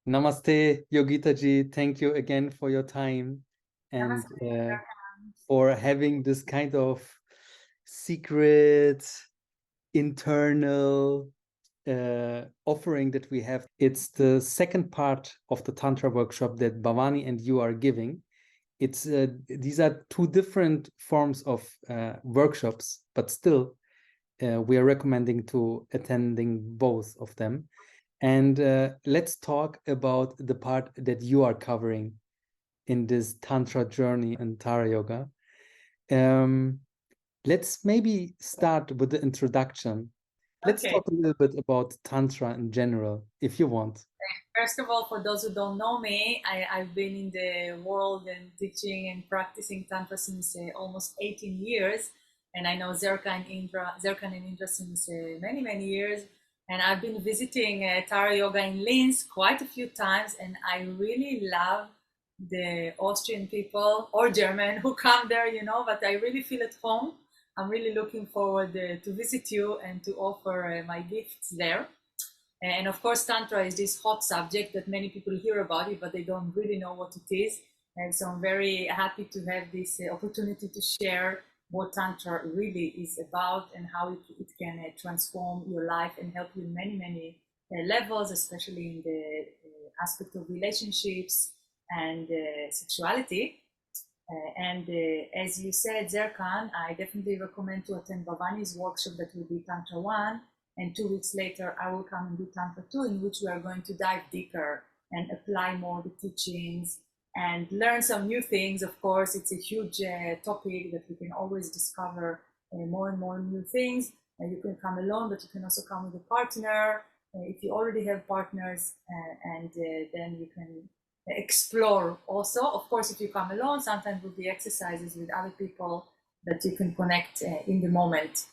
Namaste, Yogita ji. Thank you again for your time and Namaste. for having this kind of secret, internal offering that we have. It's the second part of the Tantra workshop that Bhavani and you are giving. It's these are two different forms of workshops, but still we are recommending to attending both of them. And let's talk about the part that you are covering in this Tantra journey and Tara Yoga. Let's maybe start with the introduction. Let's Okay. talk a little bit about Tantra in general, if you want. First of all, for those who don't know me, I've been in the world and teaching and practicing Tantra since almost 18 years. And I know Zerkan and Indra since many, many years. And I've been visiting Tara Yoga in Linz quite a few times. And I really love the Austrian people or German who come there, but I really feel at home. I'm really looking forward to visit you and to offer my gifts there. And of course, Tantra is this hot subject that many people hear about it, but they don't really know what it is. And so I'm very happy to have this opportunity to share what Tantra really is about and how it can transform your life and help you in many, many levels, especially in the aspect of relationships and sexuality. As you said, Zerkan, I definitely recommend to attend Bhavani's workshop that will be Tantra 1. And 2 weeks later, I will come and do Tantra 2, in which we are going to dive deeper and apply more the teachings and learn some new things. Of course, it's a huge topic that we can always discover more and more new things. You can come alone, but you can also come with a partner if you already have partners, and then you can explore also. Of course, if you come alone, sometimes with the exercises with other people that you can connect in the moment.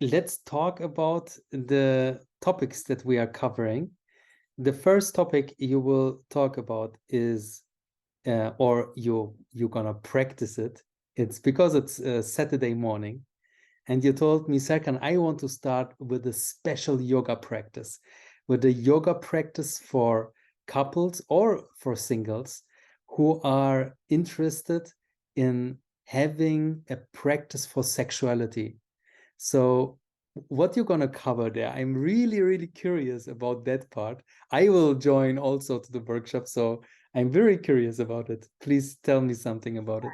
Let's talk about the topics that we are covering. The first topic you will talk about is, or you're gonna practice it. It's because it's Saturday morning. And you told me, Serkan, I want to start with a special yoga practice, with a yoga practice for couples or for singles who are interested in having a practice for sexuality. So what you're going to cover there, I'm really, really curious about that part. I will join also to the workshop, so I'm very curious about it. Please tell me something about it.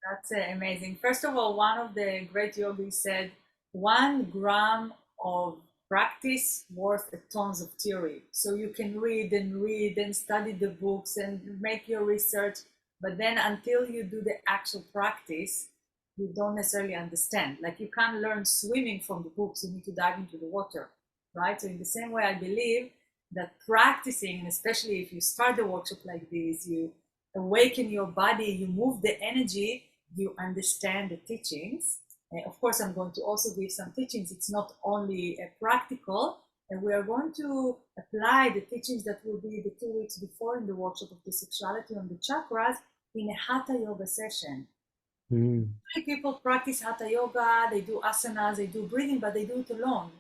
That's amazing. First of all, one of the great yogis said, 1 gram of practice worth a tons of theory. So you can read and study the books and make your research, but then until you do the actual practice, you don't necessarily understand. Like you can't learn swimming from the books, you need to dive into the water, right? So in the same way, I believe that practicing, and especially if you start a workshop like this, you awaken your body, you move the energy, you understand the teachings. Of course, I'm going to also give some teachings. It's not only practical, and we are going to apply the teachings that will be the 2 weeks before in the workshop of the sexuality on the chakras in a hatha yoga session. Mm. Many people practice hatha yoga, they do asanas, they do breathing, but they do it alone.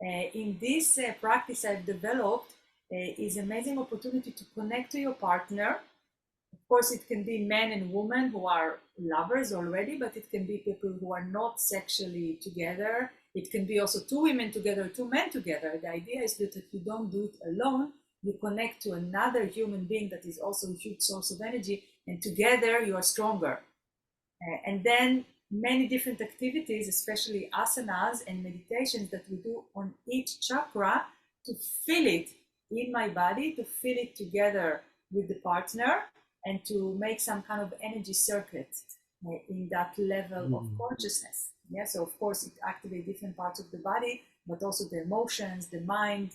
In this practice I've developed is amazing opportunity to connect to your partner. Of course, it can be men and women who are lovers already, but it can be people who are not sexually together. It can be also 2 women together, 2 men together. The idea is that if you don't do it alone, you connect to another human being that is also a huge source of energy, and together you are stronger. And then many different activities, especially asanas and meditations that we do on each chakra to feel it in my body, to feel it together with the partner, and to make some kind of energy circuit in that level of Mm. consciousness. Yeah, so of course it activates different parts of the body, but also the emotions, the mind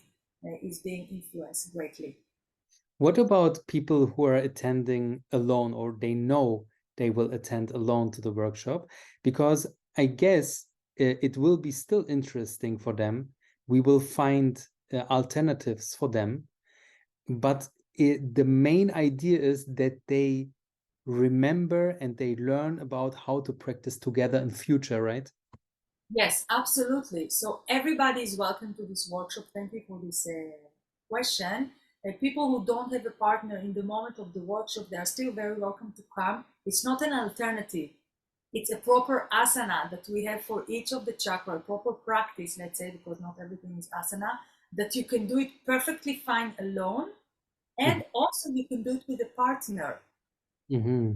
is being influenced greatly. What about people who are attending alone or they know they will attend alone to the workshop? Because I guess it will be still interesting for them. We will find alternatives for them. But the main idea is that they remember and they learn about how to practice together in future, right? Yes, absolutely. So everybody is welcome to this workshop. Thank you for this question. People who don't have a partner in the moment of the workshop, they are still very welcome to come. It's not an alternative. It's a proper asana that we have for each of the chakra, proper practice, let's say, because not everything is asana, that you can do it perfectly fine alone. And also you can do it with a partner. Mm-hmm.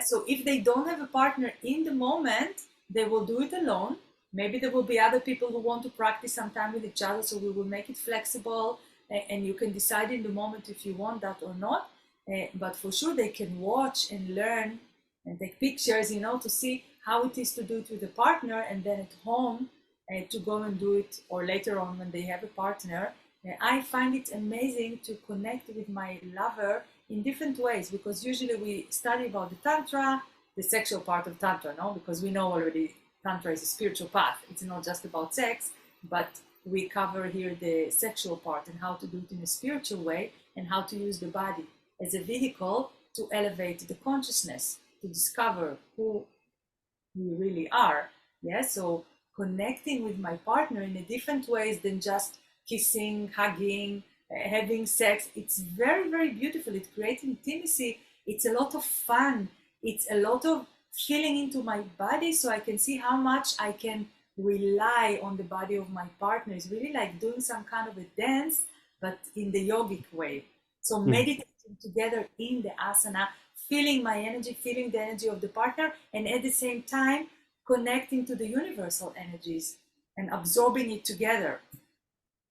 So if they don't have a partner in the moment, they will do it alone. Maybe there will be other people who want to practice sometime with each other. So we will make it flexible, and you can decide in the moment if you want that or not. But for sure, they can watch and learn and take pictures, to see how it is to do it with a partner, and then at home to go and do it, or later on when they have a partner. I find it amazing to connect with my lover in different ways, because usually we study about the Tantra, the sexual part of Tantra, no? Because we know already Tantra is a spiritual path. It's not just about sex, but we cover here the sexual part and how to do it in a spiritual way, and how to use the body as a vehicle to elevate the consciousness, to discover who we really are. Yeah, so connecting with my partner in a different ways than just kissing, hugging, having sex. It's very, very beautiful. It creates intimacy. It's a lot of fun. It's a lot of feeling into my body, so I can see how much I can rely on the body of my partner. It's really like doing some kind of a dance, but in the yogic way. So meditating together in the asana, feeling my energy, feeling the energy of the partner, and at the same time connecting to the universal energies and absorbing it together.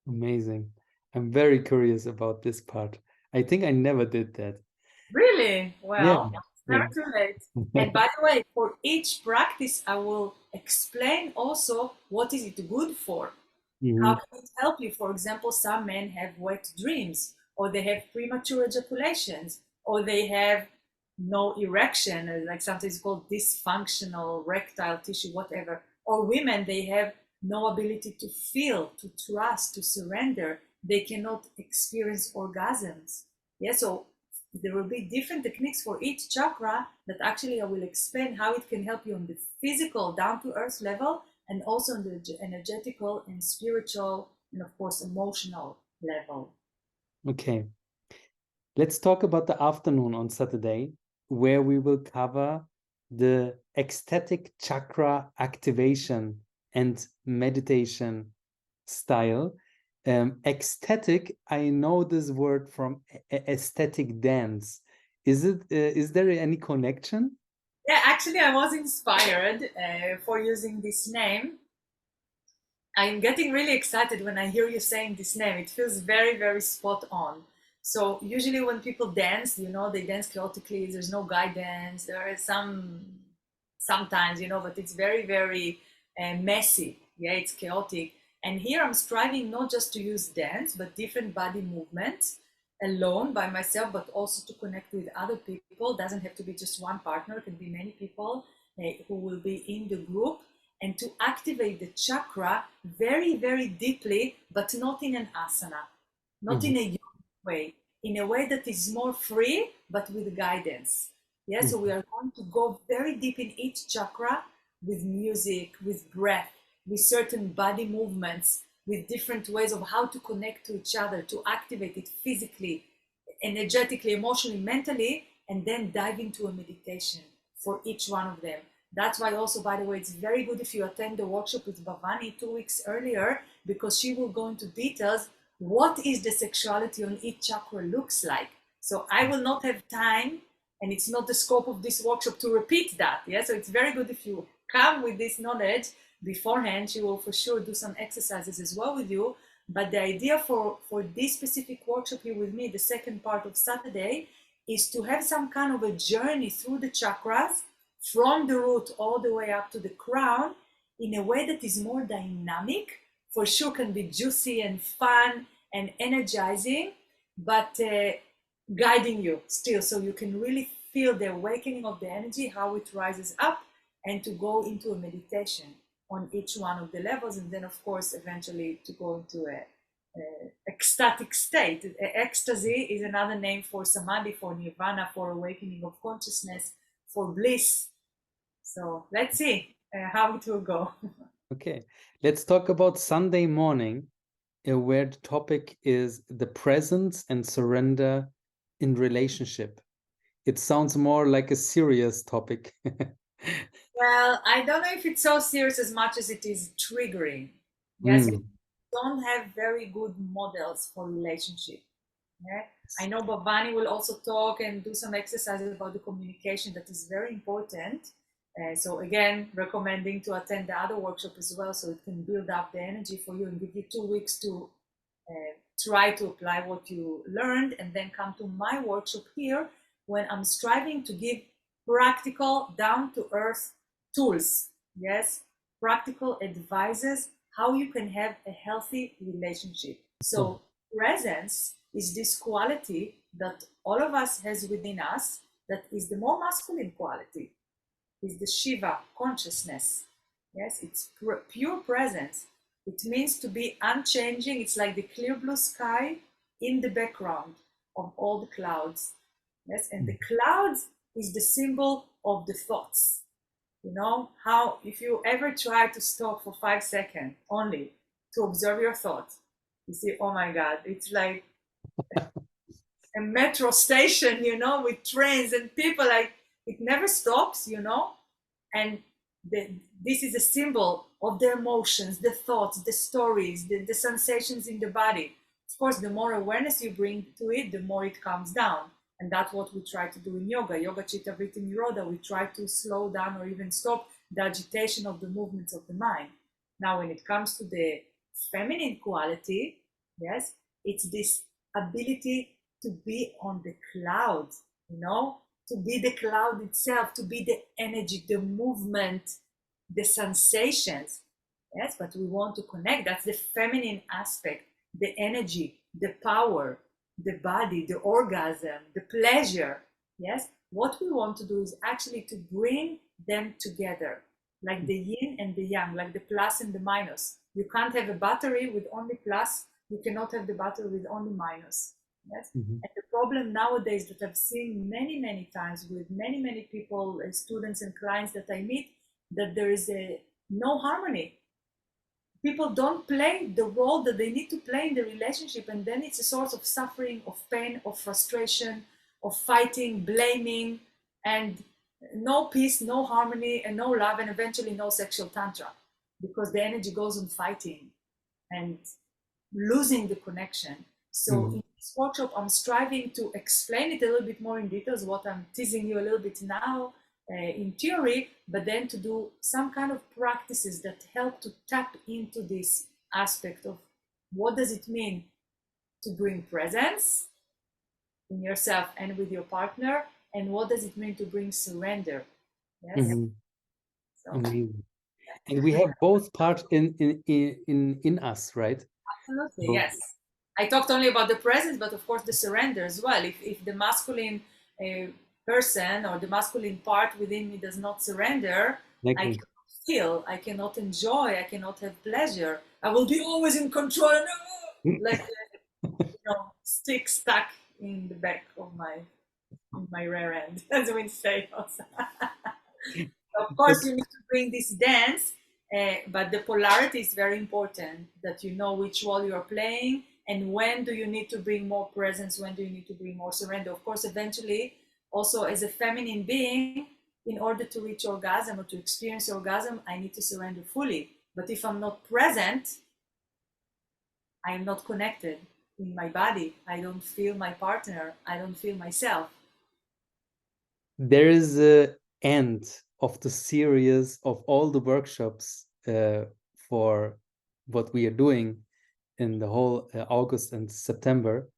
Amazing. I'm very curious about this part. I think I never did that. Really? Yeah. Well, it's Yeah. never too late. And by the way, for each practice, I will explain also what is it good for. How Mhm. can it help you? For example, some men have wet dreams, or they have premature ejaculations, or they have no erection, or like sometimes called dysfunctional erectile tissue, whatever. Or women, they have no ability to feel, to trust, to surrender. They cannot experience orgasms. Yeah, so there will be different techniques for each chakra that actually I will explain how it can help you on the physical, down to earth level, and also on the energetical and spiritual, and of course emotional level. Okay. Let's talk about the afternoon on Saturday, where we will cover the ecstatic chakra activation and meditation style. Ecstatic, I know this word from aesthetic dance. Is there any connection? Yeah, actually, I was inspired for using this name. I'm getting really excited when I hear you saying this name. It feels very, very spot on. So usually when people dance, they dance chaotically. There's no guidance. There are sometimes, but it's very, very messy. Yeah, it's chaotic. And here I'm striving not just to use dance, but different body movements alone by myself, but also to connect with other people. Doesn't have to be just one partner. It can be many people who will be in the group, and to activate the chakra very, very deeply, but not in an asana, not in a yogic way, in a way that is more free, but with guidance. Yeah, so we are going to go very deep in each chakra with music, with breath, with certain body movements, with different ways of how to connect to each other, to activate it physically, energetically, emotionally, mentally, and then dive into a meditation for each one of them. That's why also, by the way, it's very good if you attend the workshop with Bhavani 2 weeks earlier, because she will go into details what is the sexuality on each chakra looks like. So I will not have time, and it's not the scope of this workshop to repeat that. Yeah, so it's very good if you come with this knowledge beforehand. She will for sure do some exercises as well with you. But the idea for this specific workshop here with me, the second part of Saturday, is to have some kind of a journey through the chakras from the root all the way up to the crown in a way that is more dynamic. For sure can be juicy and fun and energizing, but guiding you still, so you can really feel the awakening of the energy, how it rises up, and to go into a meditation on each one of the levels, and then of course eventually to go into a ecstatic state. Ecstasy is another name for samadhi, for nirvana, for awakening of consciousness, for bliss. So let's see how it will go. Okay, let's talk about Sunday morning. where the topic is the presence and surrender in relationship. It sounds more like a serious topic. Well, I don't know if it's so serious as much as it is triggering. Yes, because Mm. we don't have very good models for relationship. Yeah? I know Bhavani will also talk and do some exercises about the communication that is very important. So again, recommending to attend the other workshop as well, so it can build up the energy for you and give you 2 weeks to try to apply what you learned, and then come to my workshop here when I'm striving to give practical, down to earth tools. Yes, practical advices how you can have a healthy relationship. Oh. So presence is this quality that all of us has within us, that is the more masculine quality, is the Shiva consciousness. Yes, it's pure presence. It means to be unchanging. It's like the clear blue sky in the background of all the clouds. Yes, and the clouds is the symbol of the thoughts. You know, how if you ever try to stop for 5 seconds only to observe your thoughts, you see, oh my God, it's like a metro station, you know, with trains and people, like it never stops, you know. And this is a symbol of the emotions, the thoughts, the stories, the sensations in the body. Of course, the more awareness you bring to it, the more it calms down. And that's what we try to do in yoga. Yoga Chitta Vritti Nirodha, we try to slow down or even stop the agitation of the movements of the mind. Now, when it comes to the feminine quality, yes, it's this ability to be on the cloud, you know, to be the cloud itself, to be the energy, the movement, the sensations. Yes, but we want to connect. That's the feminine aspect, the energy, the power, the body, the orgasm, the pleasure. Yes, what we want to do is actually to bring them together, like the yin and the yang, like the plus and the minus. You can't have a battery with only plus, you cannot have the battery with only minus. Yes. Mhm. And the problem nowadays that I've seen many, many times with many, many people, students and clients that I meet, that there is a no harmony. People don't play the role that they need to play in the relationship, and then it's a source of suffering, of pain, of frustration, of fighting, blaming, and no peace, no harmony, and no love, and eventually no sexual tantra, because the energy goes on fighting and losing the connection. So Mhm. in this workshop, I'm striving to explain it a little bit more in details, what I'm teasing you a little bit now in theory, but then to do some kind of practices that help to tap into this aspect of what does it mean to bring presence in yourself and with your partner, and what does it mean to bring surrender. Yes. Mhm. So Amazing. And we have both parts in us, right? absolutely, So, yes. I talked only about the presence, but of course the surrender as well. If the masculine person or the masculine part within me does not surrender, I exactly. cannot feel, I cannot enjoy, I cannot have pleasure. I will be always in control, like stick stuck in the back of my rear end, as we say. Also. Of course, But you need to bring this dance, but the polarity is very important, that you know which role you're playing and when do you need to bring more presence, when do you need to bring more surrender. Of course, eventually, also as a feminine being, in order to reach orgasm or to experience orgasm, I need to surrender fully. But if I'm not present, I am not connected in my body. I don't feel my partner. I don't feel myself. there is a end of the series of all the workshops for what we are doing in the whole August and September,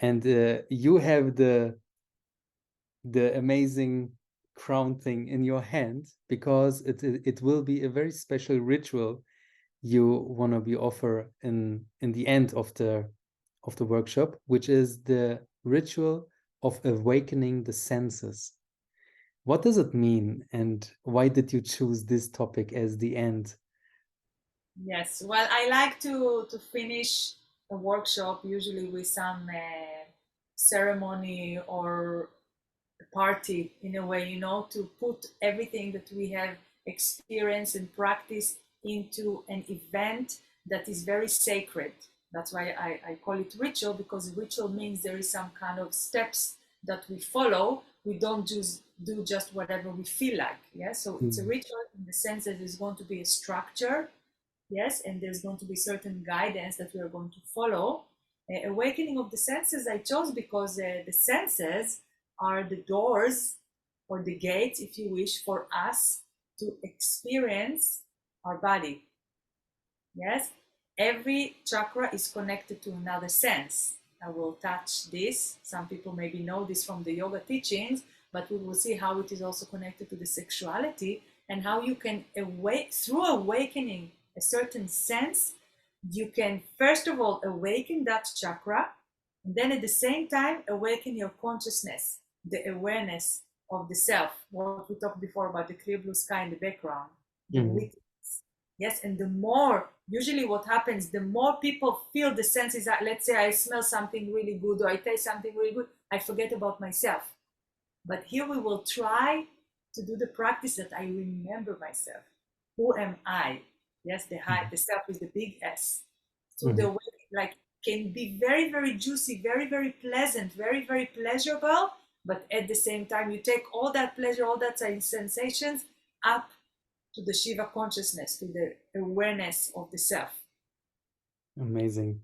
and you have the amazing crown thing in your hand, because it will be a very special ritual you want to be offer in the end of the workshop, which is the ritual of awakening the senses. What does it mean, and why did you choose this topic as the end? Yes, well, I like to finish a workshop usually with some ceremony or a party in a way, to put everything that we have experienced and practiced into an event that is very sacred. That's why I call it ritual, because ritual means there is some kind of steps that we follow. We don't just do just whatever we feel like. Yes, so it's a ritual in the sense that there's going to be a structure, yes, and there's going to be certain guidance that we are going to follow. Awakening of the senses I chose because the senses are the doors or the gates, if you wish, for us to experience our body. Yes, every chakra is connected to another sense. I will touch this. Some people maybe know this from the yoga teachings, but we will see how it is also connected to the sexuality and how you can through awakening a certain sense, you can first of all awaken that chakra, and then at the same time awaken your consciousness, the awareness of the self. What we talked before about the clear blue sky in the background, the witness. Yes, and the more, usually what happens, the more people feel the senses that, let's say I smell something really good or I taste something really good, I forget about myself. But here we will try to do the practice that I remember myself. Who am I? Yes, the self is the big S. So the way, like, can be very, very juicy, very, very pleasant, very, very pleasurable, but at the same time, you take all that pleasure, all that sensations up to the Shiva consciousness, to the awareness of the self. Amazing.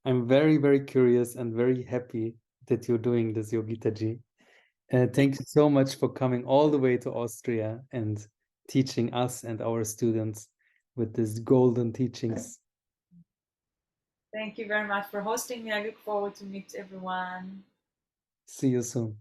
I'm very, very curious and very happy that you're doing this, Yogita ji. Thank you so much for coming all the way to Austria and teaching us and our students with these golden teachings. Thank you very much for hosting me. I look forward to meet everyone. See you soon.